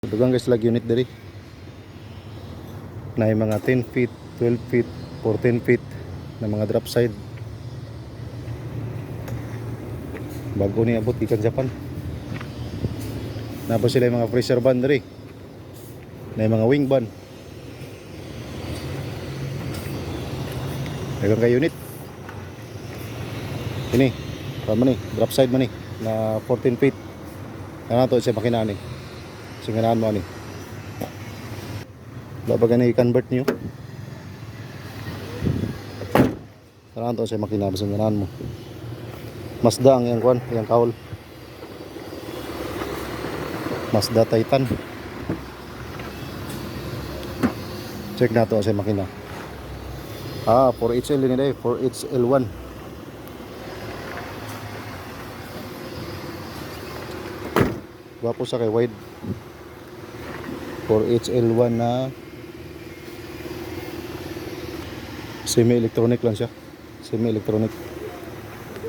Dugang guys lag unit diri. Na mga 10 feet, 12 feet, 14 feet na mga drop side. Bago ni abot ikan Japan. Nabo sila yung mga freezer band diri. Na mga wing band. Dagang kay unit. Ini, man ni, drop side man ni na 14 feet. Ano to siya makina ni. Singanan mo ni. Babaga na i-convert niyo. Ano to siya makina singanan mo. Mazda ang yang kwan, yang kaul. Mazda Titan. Check na to siya makina. 4HL ini deh, 4HL1. Gwapo sa kay wide 4HL1 na semi-electronic lang siya. Semi-electronic.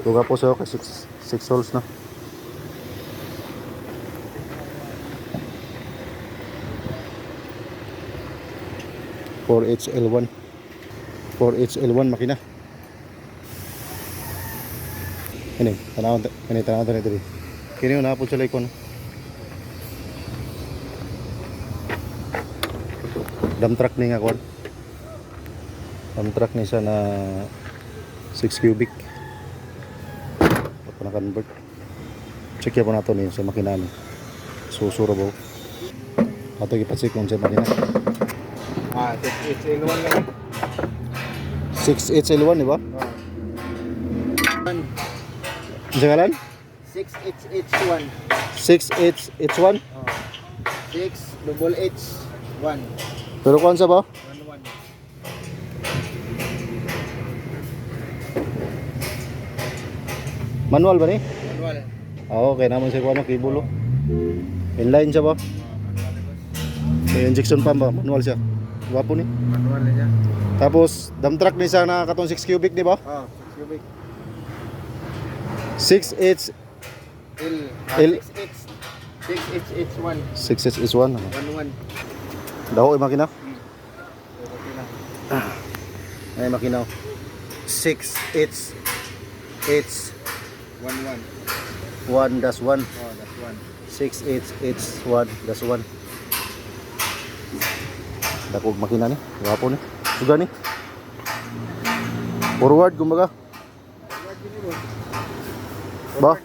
Gwapo sa kay 6 holes na. .4HL1 makina. Ini tanaw diri. Kini na po sila ikon. Dump truck ni nga kon. Dump truck ni siya na 6 cubic. Pag na-convert. Check ya po nato ni sa makina ni. Susuro ba? Ato gipatsik kung sa makina. 6HL1 lang. 6HL1 di ba? Ang ngalan? 6HH1. 6HH1? 6HH1. Pero kuan sa ba? 11. Manual ba ni? Manual. Okay naman siya kuan kibulo. Inline siya ba? May injection pump ba? Manual siya. Gwapo ni. Manual niya. Tapos dump truck ni siya na katong 6 cubic di ba? 6 cubic. 6H L 6HH1. 6H1 11. daw ay makina. Okay na. Ay makina. 6H 11. 1-1 That's one. 6H1-1 dakog makina ni. Gwapo ni. Suga ni. Forward kumbaga. Ba?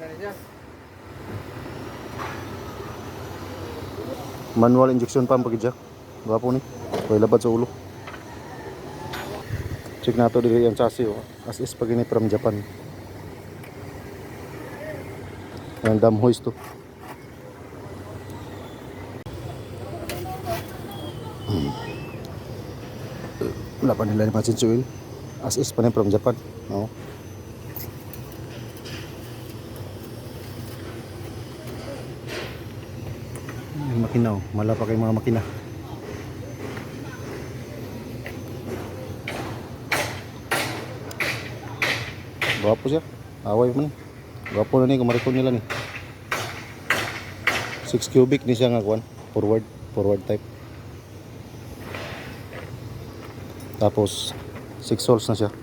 Manual injection pump pagidya. Gwapo ni. Way labad sa ulo. Check nato diri ang chassis as is pag ini from Japan. Ang dam hoist to. Wala pa nila ni Pansin Oil. As is pa ni from Japan. No. Yung makina oh. Mala pa kay mga makina. Gwapo siya. Away man. Gwapo na ni kumarikon nila ni. 6 cubic ni siya nga kuan. Forward type. Tapos 6 holes na siya.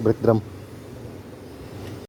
Brake drum.